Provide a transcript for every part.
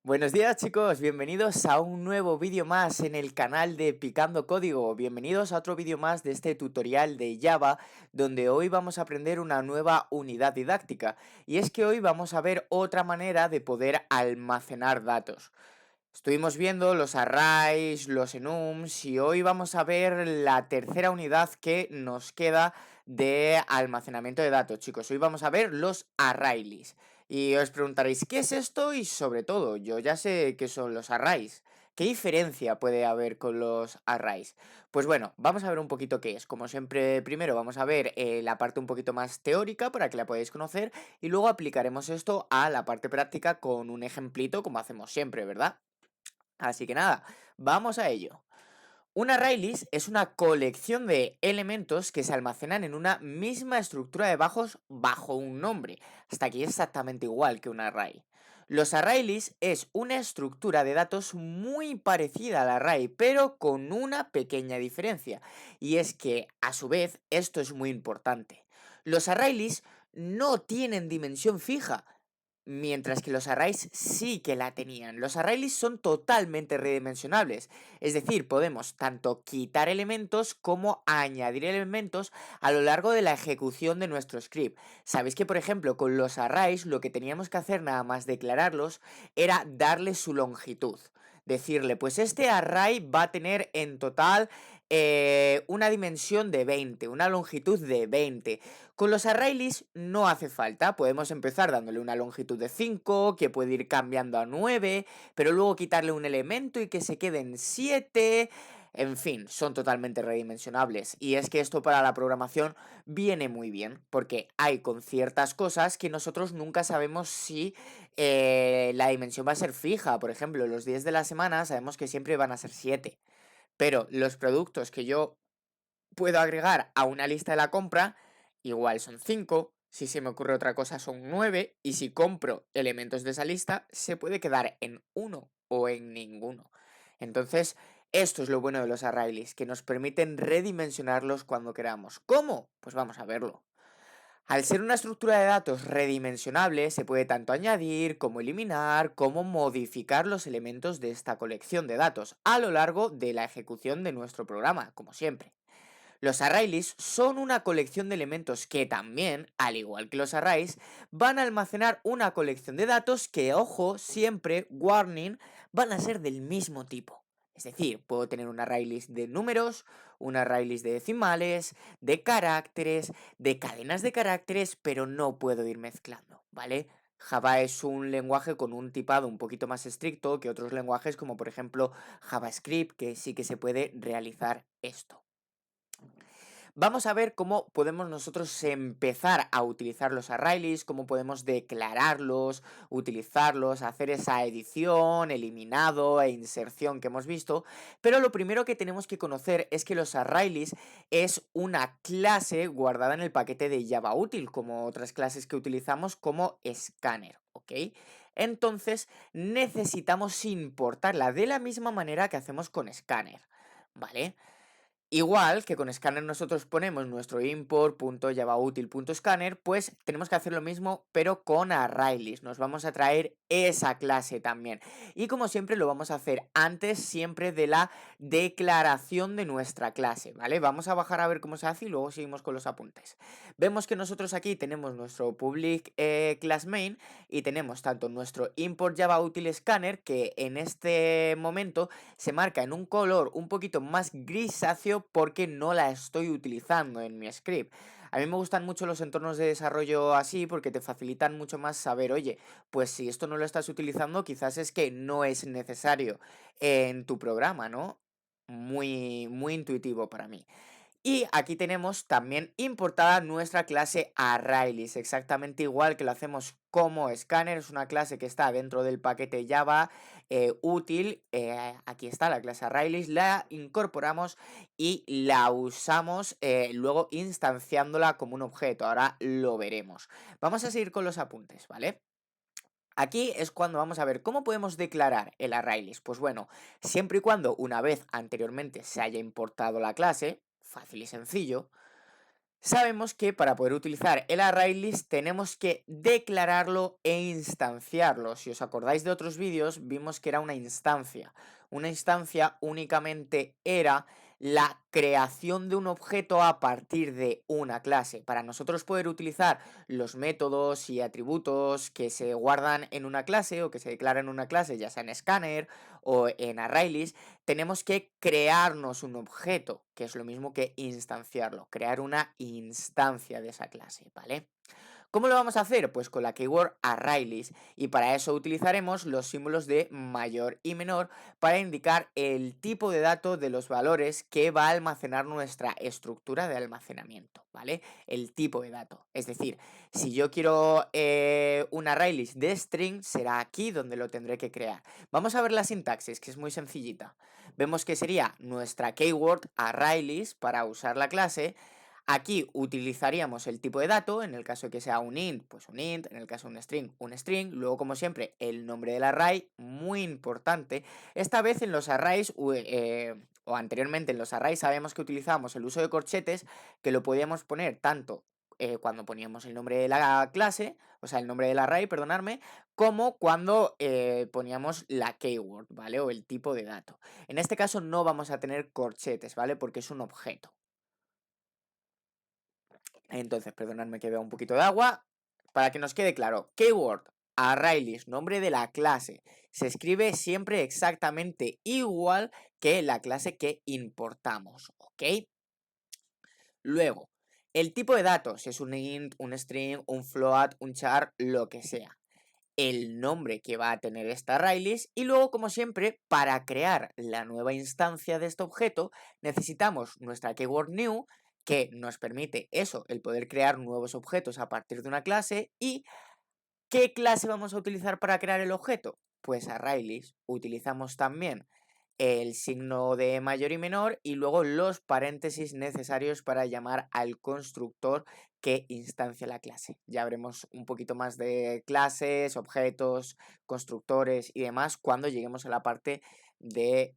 Buenos días chicos, bienvenidos a un nuevo vídeo más en el canal de Picando Código. Bienvenidos a otro vídeo más de este tutorial de Java, donde hoy vamos a aprender una nueva unidad didáctica. Y es que hoy vamos a ver otra manera de poder almacenar datos. Estuvimos viendo los arrays, los enums y hoy vamos a ver la tercera unidad que nos queda de almacenamiento de datos, chicos. Hoy vamos a ver los arrays. Y os preguntaréis, ¿qué es esto? Y sobre todo, yo ya sé qué son los arrays. ¿Qué diferencia puede haber con los arrays? Pues bueno, vamos a ver un poquito qué es. Como siempre, primero vamos a ver la parte un poquito más teórica para que la podáis conocer y luego aplicaremos esto a la parte práctica con un ejemplito como hacemos siempre, ¿verdad? Así que nada, vamos a ello. Un array es una colección de elementos que se almacenan en una misma estructura de bajos bajo un nombre. Hasta aquí es exactamente igual que un array. Los arrays es una estructura de datos muy parecida al array, pero con una pequeña diferencia. Y es que, a su vez, esto es muy importante. Los arrays no tienen dimensión fija, mientras que los arrays sí que la tenían. Los arrays son totalmente redimensionables, es decir, podemos tanto quitar elementos como añadir elementos a lo largo de la ejecución de nuestro script. Sabéis que, por ejemplo, con los arrays lo que teníamos que hacer nada más declararlos era darle su longitud. Decirle, pues este array va a tener en total una dimensión de 20, una longitud de 20. Con los arrays no hace falta, podemos empezar dándole una longitud de 5, que puede ir cambiando a 9, pero luego quitarle un elemento y que se quede en 7. En fin, son totalmente redimensionables. Y es que esto para la programación viene muy bien, porque hay con ciertas cosas que nosotros nunca sabemos si la dimensión va a ser fija. Por ejemplo, los días de la semana sabemos que siempre van a ser 7. Pero los productos que yo puedo agregar a una lista de la compra, igual son 5, si se me ocurre otra cosa son 9, y si compro elementos de esa lista, se puede quedar en uno o en ninguno. Entonces, esto es lo bueno de los arrays, que nos permiten redimensionarlos cuando queramos. ¿Cómo? Pues vamos a verlo. Al ser una estructura de datos redimensionable, se puede tanto añadir como eliminar, como modificar los elementos de esta colección de datos a lo largo de la ejecución de nuestro programa, como siempre. Los arrays son una colección de elementos que también, al igual que los arrays, van a almacenar una colección de datos que, ojo, siempre, warning, van a ser del mismo tipo. Es decir, puedo tener un array list de números, un array list de decimales, de caracteres, de cadenas de caracteres, pero no puedo ir mezclando, ¿vale? Java es un lenguaje con un tipado un poquito más estricto que otros lenguajes como por ejemplo JavaScript, que sí que se puede realizar esto. Vamos a ver cómo podemos nosotros empezar a utilizar los arrays, cómo podemos declararlos, utilizarlos, hacer esa edición, eliminado e inserción que hemos visto, pero lo primero que tenemos que conocer es que los arrays es una clase guardada en el paquete de Java útil, como otras clases que utilizamos como scanner, ¿ok? Entonces necesitamos importarla de la misma manera que hacemos con scanner, ¿vale? Igual que con Scanner nosotros ponemos nuestro import.javautil.scanner, pues tenemos que hacer lo mismo, pero con arrays. Nos vamos a traer esa clase también. Y como siempre lo vamos a hacer antes siempre de la declaración de nuestra clase, ¿vale? Vamos a bajar a ver cómo se hace y luego seguimos con los apuntes. Vemos que nosotros aquí tenemos nuestro public class main y tenemos tanto nuestro import javautil.scanner, que en este momento se marca en un color un poquito más grisáceo porque no la estoy utilizando en mi script. A mí me gustan mucho los entornos de desarrollo así porque te facilitan mucho más saber, oye, pues si esto no lo estás utilizando, quizás es que no es necesario en tu programa, ¿no? Muy, muy intuitivo para mí. Y aquí tenemos también importada nuestra clase Arrays, exactamente igual que lo hacemos como Scanner, es una clase que está dentro del paquete Java útil. Aquí está la clase Arrays, la incorporamos y la usamos luego instanciándola como un objeto. Ahora lo veremos. Vamos a seguir con los apuntes, ¿vale? Aquí es cuando vamos a ver cómo podemos declarar el arrays. Pues bueno, siempre y cuando una vez anteriormente se haya importado la clase, fácil y sencillo, Sabemos que para poder utilizar el ArrayList tenemos que declararlo e instanciarlo. Si os acordáis de otros vídeos, vimos que era una instancia. Una instancia únicamente era la creación de un objeto a partir de una clase. Para nosotros poder utilizar los métodos y atributos que se guardan en una clase o que se declaran en una clase, ya sea en Scanner o en ArrayList, tenemos que crearnos un objeto, que es lo mismo que instanciarlo, crear una instancia de esa clase, ¿vale? ¿Cómo lo vamos a hacer? Pues con la keyword ArrayList, y para eso utilizaremos los símbolos de mayor y menor para indicar el tipo de dato de los valores que va a almacenar nuestra estructura de almacenamiento, ¿vale? El tipo de dato. Es decir, si yo quiero un ArrayList de string, será aquí donde lo tendré que crear. Vamos a ver la sintaxis, que es muy sencillita. Vemos que sería nuestra keyword ArrayList para usar la clase. Aquí utilizaríamos el tipo de dato, en el caso de que sea un int, pues un int, en el caso de un string, luego como siempre el nombre del array, muy importante. Esta vez en los arrays, o anteriormente en los arrays sabemos que utilizábamos el uso de corchetes, que lo podíamos poner tanto cuando poníamos el nombre de la clase, o sea, el nombre del array, perdonadme, como cuando poníamos la keyword, ¿vale? O el tipo de dato. En este caso no vamos a tener corchetes, ¿vale? Porque es un objeto. Entonces, perdonadme que beba un poquito de agua. Para que nos quede claro, keyword ArrayList, nombre de la clase, se escribe siempre exactamente igual que la clase que importamos, ¿ok? Luego, el tipo de datos, si es un int, un string, un float, un char, lo que sea. El nombre que va a tener esta ArrayList, y luego, como siempre, para crear la nueva instancia de este objeto, necesitamos nuestra keyword new, que nos permite eso, el poder crear nuevos objetos a partir de una clase. ¿Y qué clase vamos a utilizar para crear el objeto? Pues ArrayList. Utilizamos también el signo de mayor y menor y luego los paréntesis necesarios para llamar al constructor que instancia la clase. Ya veremos un poquito más de clases, objetos, constructores y demás cuando lleguemos a la parte de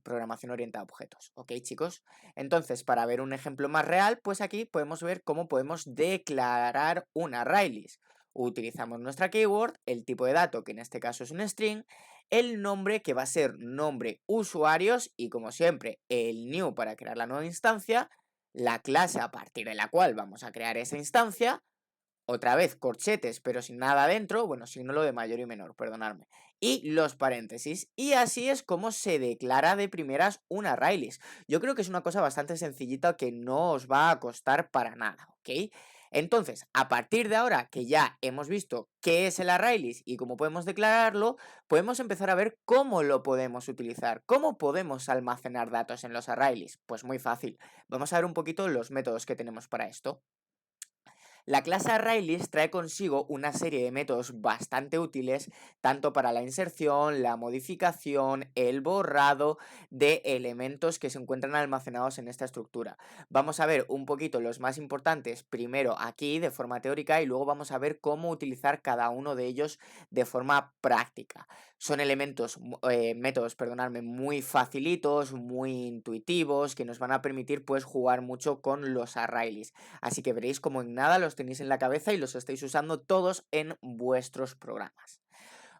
programación orientada a objetos. ¿Ok, chicos? Entonces, para ver un ejemplo más real, pues aquí podemos ver cómo podemos declarar un ArrayList. Utilizamos nuestra keyword, el tipo de dato, que en este caso es un string, el nombre, que va a ser nombre usuarios, y como siempre el new para crear la nueva instancia, la clase a partir de la cual vamos a crear esa instancia, otra vez corchetes pero sin nada dentro, bueno, signo de mayor y menor, perdonadme, y los paréntesis, y así es como se declara de primeras un ArrayList. Yo creo que es una cosa bastante sencillita que no os va a costar para nada, ¿ok? Entonces, a partir de ahora que ya hemos visto qué es el ArrayList y cómo podemos declararlo, podemos empezar a ver cómo lo podemos utilizar, cómo podemos almacenar datos en los ArrayList. Pues muy fácil, vamos a ver un poquito los métodos que tenemos para esto. La clase ArrayList trae consigo una serie de métodos bastante útiles tanto para la inserción, la modificación, el borrado de elementos que se encuentran almacenados en esta estructura. Vamos a ver un poquito los más importantes primero aquí de forma teórica y luego vamos a ver cómo utilizar cada uno de ellos de forma práctica. Son métodos, perdonadme, muy facilitos, muy intuitivos, que nos van a permitir pues jugar mucho con los ArrayList. Así que veréis como en nada los tenéis en la cabeza y los estáis usando todos en vuestros programas.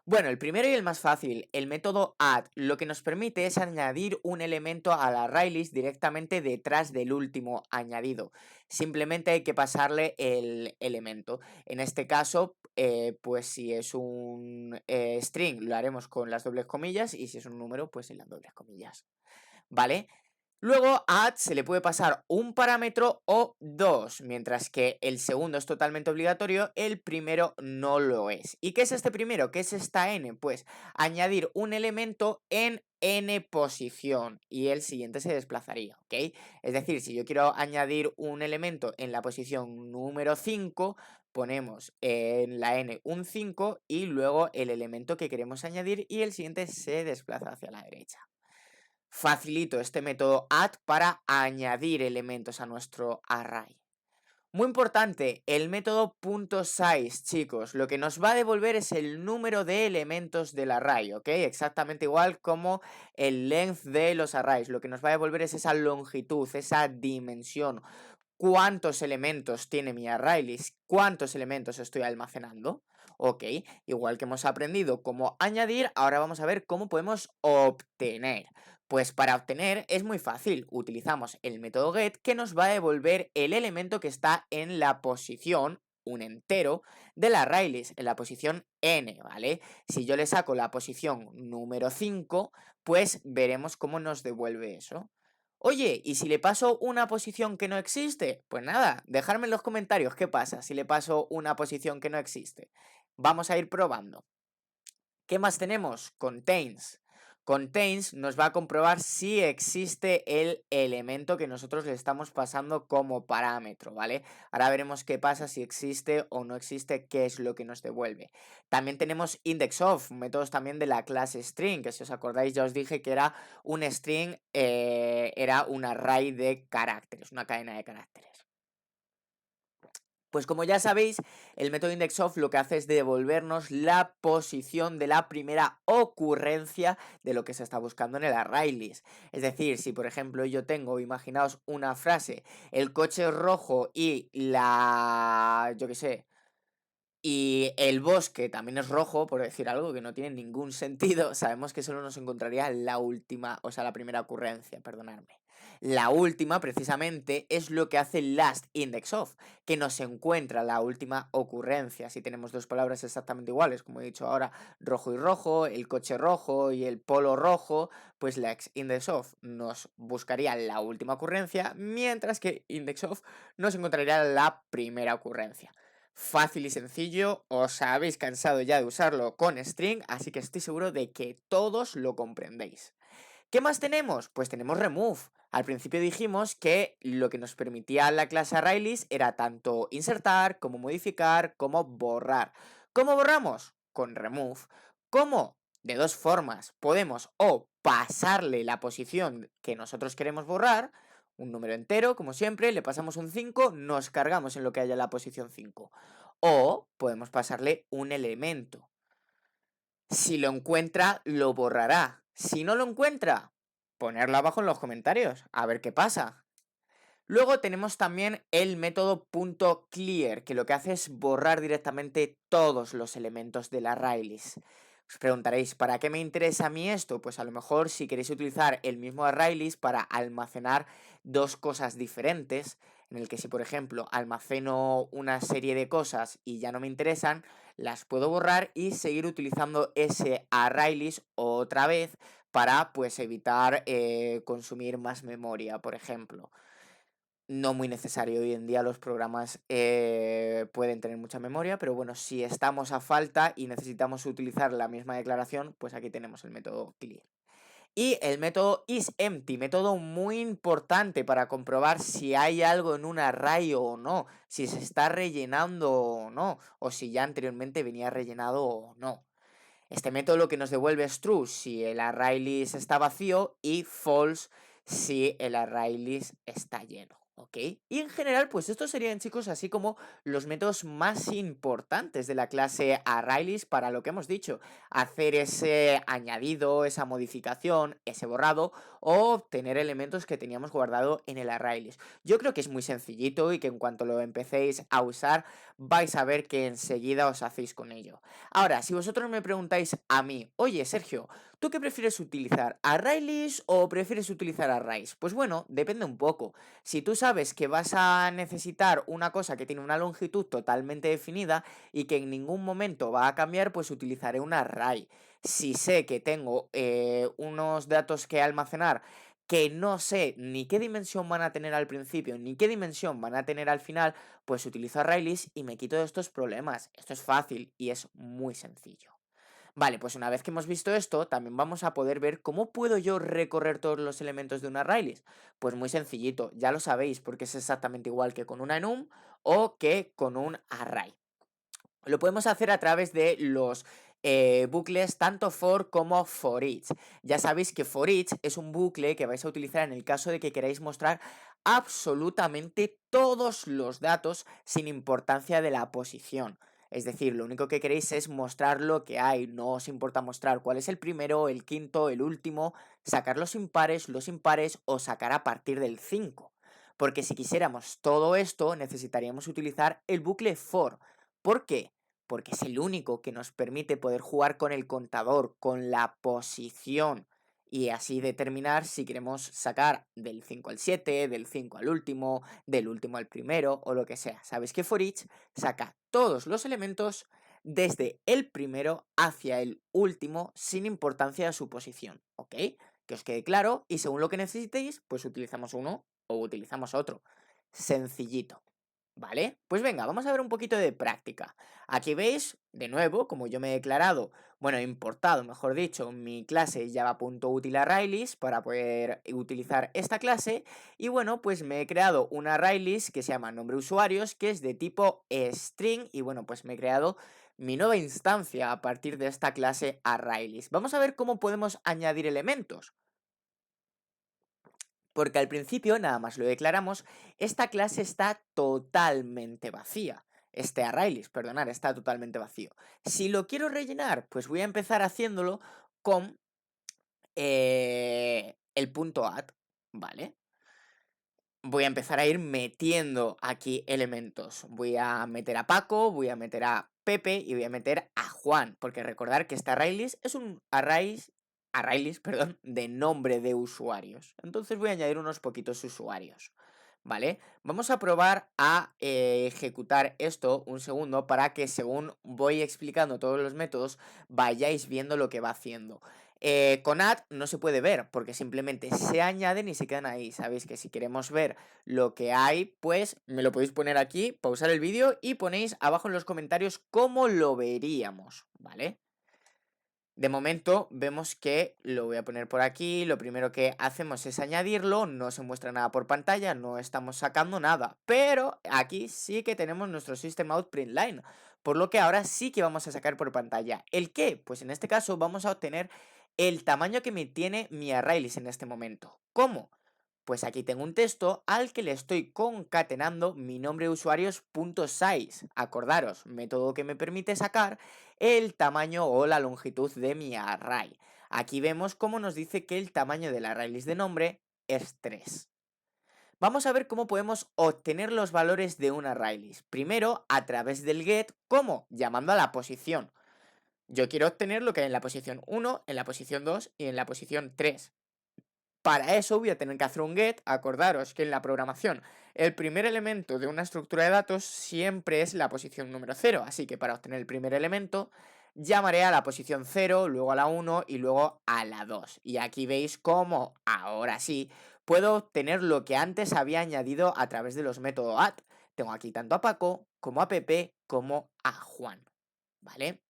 Bueno, el primero y el más fácil, el método add, lo que nos permite es añadir un elemento a la ArrayList directamente detrás del último añadido. Simplemente hay que pasarle el elemento. En este caso, pues si es un string, lo haremos con las dobles comillas, y si es un número, pues sin las dobles comillas. ¿Vale? Luego a add se le puede pasar un parámetro o dos, mientras que el segundo es totalmente obligatorio, el primero no lo es. ¿Y qué es este primero? ¿Qué es esta n? Pues añadir un elemento en n posición y el siguiente se desplazaría, ¿ok? Es decir, si yo quiero añadir un elemento en la posición número 5, ponemos en la n un 5 y luego el elemento que queremos añadir y el siguiente se desplaza hacia la derecha. Facilito este método add para añadir elementos a nuestro array. Muy importante, el método .size, chicos, lo que nos va a devolver es el número de elementos del array, ¿ok? Exactamente igual como el length de los arrays, lo que nos va a devolver es esa longitud, esa dimensión. cuántos elementos tiene mi ArrayList, cuántos elementos estoy almacenando. Ok, igual que hemos aprendido cómo añadir, ahora vamos a ver cómo podemos obtener. Pues para obtener es muy fácil, utilizamos el método get que nos va a devolver el elemento que está en la posición, un entero, de la ArrayList, en la posición n, ¿vale? Si yo le saco la posición número 5, pues veremos cómo nos devuelve eso. Oye, ¿y si le paso una posición que no existe? Pues nada, dejadme en los comentarios qué pasa si le paso una posición que no existe. Vamos a ir probando. ¿Qué más tenemos? Contains. Contains nos va a comprobar si existe el elemento que nosotros le estamos pasando como parámetro, ¿vale? Ahora veremos qué pasa si existe o no existe, qué es lo que nos devuelve. También tenemos indexOf, métodos también de la clase string, que si os acordáis ya os dije que era un string, era un array de caracteres, una cadena de caracteres. Pues como ya sabéis, el método indexOf lo que hace es devolvernos la posición de la primera ocurrencia de lo que se está buscando en el ArrayList. Es decir, si por ejemplo yo tengo, imaginaos una frase, el coche es rojo y yo qué sé, y el bosque también es rojo, por decir algo que no tiene ningún sentido, sabemos que solo nos encontraría la última, o sea, la primera ocurrencia, perdonadme. La última, precisamente, es lo que hace last index of, que nos encuentra la última ocurrencia. Si tenemos dos palabras exactamente iguales, como he dicho ahora, rojo y rojo, el coche rojo y el polo rojo, pues last index of nos buscaría la última ocurrencia, mientras que index of nos encontraría la primera ocurrencia. Fácil y sencillo, os habéis cansado ya de usarlo con string, así que estoy seguro de que todos lo comprendéis. ¿Qué más tenemos? Pues tenemos remove. Al principio dijimos que lo que nos permitía la clase ArrayList era tanto insertar, como modificar, como borrar. ¿Cómo borramos? Con remove. ¿Cómo? De dos formas. Podemos o pasarle la posición que nosotros queremos borrar, un número entero, como siempre, le pasamos un 5, nos cargamos en lo que haya en la posición 5. O podemos pasarle un elemento. Si lo encuentra, lo borrará. Si no lo encuentra, ponerlo abajo en los comentarios, a ver qué pasa. Luego tenemos también el método .clear, que lo que hace es borrar directamente todos los elementos de la ArrayList. Os preguntaréis, ¿para qué me interesa a mí esto? Pues a lo mejor si queréis utilizar el mismo ArrayList para almacenar dos cosas diferentes, en el que si por ejemplo almaceno una serie de cosas y ya no me interesan, las puedo borrar y seguir utilizando ese ArrayList otra vez para pues evitar consumir más memoria, por ejemplo. No muy necesario, hoy en día los programas pueden tener mucha memoria, pero bueno, si estamos a falta y necesitamos utilizar la misma declaración, pues aquí tenemos el método clear. Y el método isEmpty, método muy importante para comprobar si hay algo en un array o no, si se está rellenando o no, o si ya anteriormente venía rellenado o no. Este método lo que nos devuelve es true si el ArrayList está vacío y false si el ArrayList está lleno. ¿Ok? Y en general, pues estos serían, chicos, así como los métodos más importantes de la clase ArrayList para lo que hemos dicho, hacer ese añadido, esa modificación, ese borrado o obtener elementos que teníamos guardado en el ArrayList. Yo creo que es muy sencillito y que en cuanto lo empecéis a usar vais a ver que enseguida os hacéis con ello. Ahora, si vosotros me preguntáis a mí, oye Sergio, ¿tú qué prefieres utilizar? ¿ArrayList o prefieres utilizar Arrays? Pues bueno, depende un poco. Si tú sabes que vas a necesitar una cosa que tiene una longitud totalmente definida y que en ningún momento va a cambiar, pues utilizaré un array. Si sé que tengo unos datos que almacenar que no sé ni qué dimensión van a tener al principio ni qué dimensión van a tener al final, pues utilizo ArrayList y me quito de estos problemas. Esto es fácil y es muy sencillo. Vale, pues una vez que hemos visto esto, también vamos a poder ver cómo puedo yo recorrer todos los elementos de un ArrayList. Pues muy sencillito, ya lo sabéis, porque es exactamente igual que con una enum o que con un array. Lo podemos hacer a través de los bucles tanto for como for each. Ya sabéis que for each es un bucle que vais a utilizar en el caso de que queráis mostrar absolutamente todos los datos sin importancia de la posición. Es decir, lo único que queréis es mostrar lo que hay, no os importa mostrar cuál es el primero, el quinto, el último, sacar los impares o sacar a partir del 5. Porque si quisiéramos todo esto, necesitaríamos utilizar el bucle for. ¿Por qué? Porque es el único que nos permite poder jugar con el contador, con la posición, y así determinar si queremos sacar del 5 al 7, del 5 al último, del último al primero o lo que sea. Sabéis que for each saca todos los elementos desde el primero hacia el último sin importancia a su posición, ¿ok? Que os quede claro y según lo que necesitéis, pues utilizamos uno o utilizamos otro. Sencillito. ¿Vale? Pues venga, vamos a ver un poquito de práctica. Aquí veis, de nuevo, como yo me he declarado, bueno, he importado, mejor dicho, mi clase java.utilArrayList para poder utilizar esta clase. Y bueno, pues me he creado una ArrayList que se llama nombre usuarios, que es de tipo string. Y bueno, pues me he creado mi nueva instancia a partir de esta clase ArrayList. Vamos a ver cómo podemos añadir elementos. Porque al principio, nada más lo declaramos, esta clase está totalmente vacía. Este ArrayList, perdonad, está totalmente vacío. Si lo quiero rellenar, pues voy a empezar haciéndolo con el punto add, ¿vale? Voy a empezar a ir metiendo aquí elementos. Voy a meter a Paco, voy a meter a Pepe y voy a meter a Juan, porque recordar que este ArrayList es un ArrayList, perdón, de nombre de usuarios. Entonces voy a añadir unos poquitos usuarios, ¿vale? Vamos a probar a ejecutar esto un segundo para que según voy explicando todos los métodos vayáis viendo lo que va haciendo. Con add no se puede ver porque simplemente se añaden y se quedan ahí. Sabéis que si queremos ver lo que hay, pues me lo podéis poner aquí, pausar el vídeo y ponéis abajo en los comentarios cómo lo veríamos, ¿vale? De momento vemos que lo voy a poner por aquí, lo primero que hacemos es añadirlo, no se muestra nada por pantalla, no estamos sacando nada, pero aquí sí que tenemos nuestro System Out Print Line, por lo que ahora sí que vamos a sacar por pantalla. ¿El qué? Pues en este caso vamos a obtener el tamaño que me tiene mi ArrayList en este momento. ¿Cómo? Pues aquí tengo un texto al que le estoy concatenando mi nombre de usuarios.size. Acordaros, método que me permite sacar el tamaño o la longitud de mi array. Aquí vemos cómo nos dice que el tamaño del ArrayList de nombre es 3. Vamos a ver cómo podemos obtener los valores de un ArrayList. Primero, a través del get, ¿cómo? Llamando a la posición. Yo quiero obtener lo que hay en la posición 1, en la posición 2 y en la posición 3. Para eso voy a tener que hacer un get. Acordaros que en la programación el primer elemento de una estructura de datos siempre es la posición número 0, así que para obtener el primer elemento llamaré a la posición 0, luego a la 1 y luego a la 2. Y aquí veis cómo, ahora sí, puedo obtener lo que antes había añadido a través de los métodos add. Tengo aquí tanto a Paco, como a Pepe, como a Juan, ¿vale?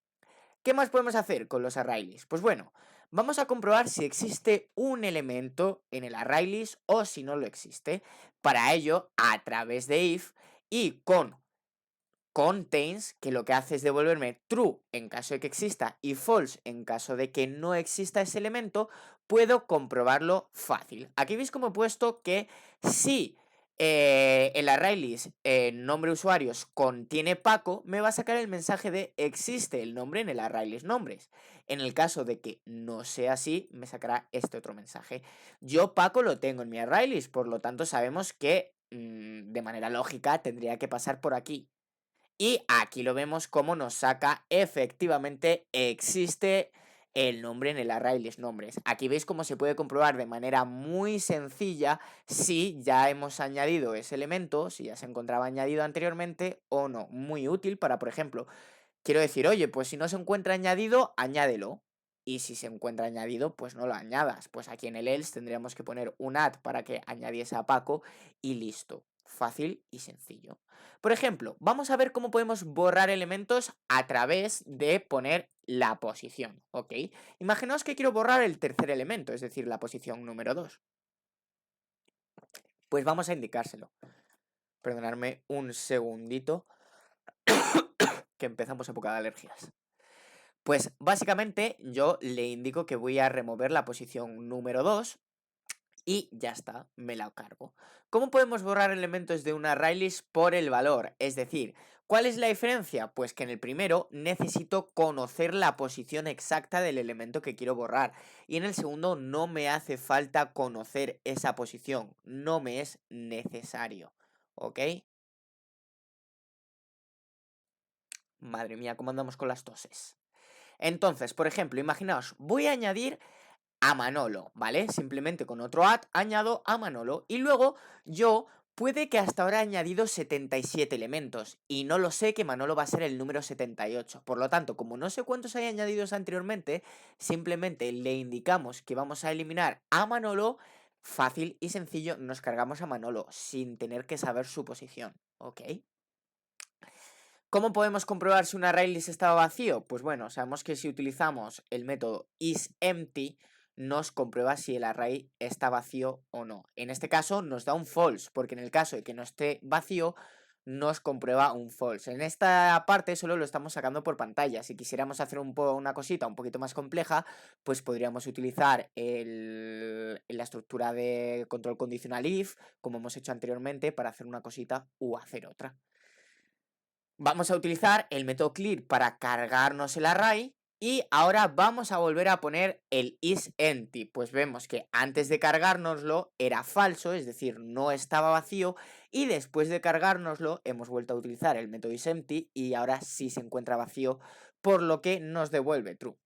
¿Qué más podemos hacer con los ArrayList? Pues bueno, vamos a comprobar si existe un elemento en el ArrayList o si no lo existe. Para ello, a través de if y con contains, que lo que hace es devolverme true en caso de que exista y false en caso de que no exista ese elemento, puedo comprobarlo fácil. Aquí veis como he puesto que si el ArrayList nombre usuarios contiene Paco, me va a sacar el mensaje de existe el nombre en el ArrayList nombres. En el caso de que no sea así, me sacará este otro mensaje. Yo Paco lo tengo en mi ArrayList, por lo tanto sabemos que de manera lógica tendría que pasar por aquí. Y aquí lo vemos cómo nos saca efectivamente existe el nombre en el ArrayList nombres. Aquí veis cómo se puede comprobar de manera muy sencilla si ya hemos añadido ese elemento, si ya se encontraba añadido anteriormente o no. Muy útil para, por ejemplo, quiero decir, oye, pues si no se encuentra añadido, añádelo. Y si se encuentra añadido, pues no lo añadas. Pues aquí en el else tendríamos que poner un add para que añadiese a Paco y listo. Fácil y sencillo. Por ejemplo, vamos a ver cómo podemos borrar elementos a través de poner la posición, ¿ok? Imaginaos que quiero borrar el tercer elemento, es decir, la posición número 2. Pues vamos a indicárselo. Perdonadme un segundito, que empezamos época de alergias. Pues básicamente yo le indico que voy a remover la posición número 2 y ya está, me la cargo. ¿Cómo podemos borrar elementos de un ArrayList por el valor? Es decir, ¿Cuál es la diferencia? Pues que en el primero necesito conocer la posición exacta del elemento que quiero borrar y en el segundo no me hace falta conocer esa posición, no me es necesario, ¿ok? Madre mía, ¿cómo andamos con las toses? Entonces, por ejemplo, imaginaos, voy a añadir a Manolo, ¿vale? Simplemente con otro add añado a Manolo y luego yo puede que hasta ahora he añadido 77 elementos y no lo sé que Manolo va a ser el número 78. Por lo tanto, como no sé cuántos hay añadidos anteriormente, simplemente le indicamos que vamos a eliminar a Manolo, fácil y sencillo, nos cargamos a Manolo sin tener que saber su posición, ¿ok? ¿Cómo podemos comprobar si un ArrayList estaba vacío? Pues bueno, sabemos que si utilizamos el método isEmpty, nos comprueba si el array está vacío o no. En este caso nos da un false, porque en el caso de que no esté vacío, nos comprueba un false. En esta parte solo lo estamos sacando por pantalla. Si quisiéramos hacer una cosita un poquito más compleja, pues podríamos utilizar la estructura de control condicional if, como hemos hecho anteriormente, para hacer una cosita u hacer otra. Vamos a utilizar el método clear para cargarnos el array y ahora vamos a volver a poner el isEmpty, pues vemos que antes de cargárnoslo era falso, es decir, no estaba vacío, y después de cargárnoslo hemos vuelto a utilizar el método isEmpty y ahora sí se encuentra vacío, por lo que nos devuelve true.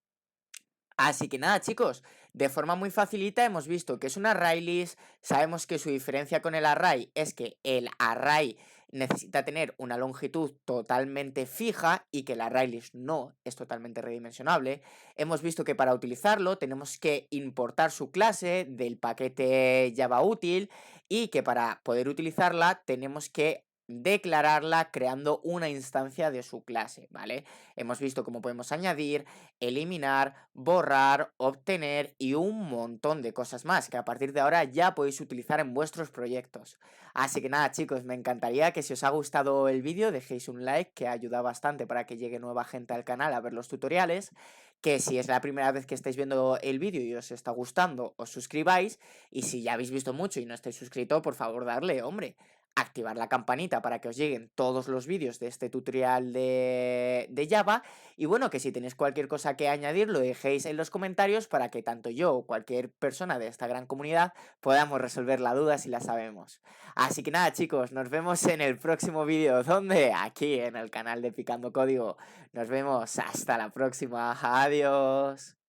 Así que nada, chicos, de forma muy facilita hemos visto que es un ArrayList, sabemos que su diferencia con el array es que el array necesita tener una longitud totalmente fija y que el ArrayList no es totalmente redimensionable. Hemos visto que para utilizarlo tenemos que importar su clase del paquete Java útil y que para poder utilizarla tenemos que declararla creando una instancia de su clase, ¿vale? Hemos visto cómo podemos añadir, eliminar, borrar, obtener y un montón de cosas más que a partir de ahora ya podéis utilizar en vuestros proyectos. Así que nada, chicos, me encantaría que si os ha gustado el vídeo dejéis un like, que ayuda bastante para que llegue nueva gente al canal a ver los tutoriales, que si es la primera vez que estáis viendo el vídeo y os está gustando, os suscribáis, y si ya habéis visto mucho y no estáis suscrito, por favor darle, hombre, activar la campanita para que os lleguen todos los vídeos de este tutorial de Java. Y bueno, que si tenéis cualquier cosa que añadir, lo dejéis en los comentarios para que tanto yo o cualquier persona de esta gran comunidad podamos resolver la duda si la sabemos. Así que nada, chicos, nos vemos en el próximo vídeo. ¿Dónde? Aquí en el canal de Picando Código. Nos vemos hasta la próxima. Adiós.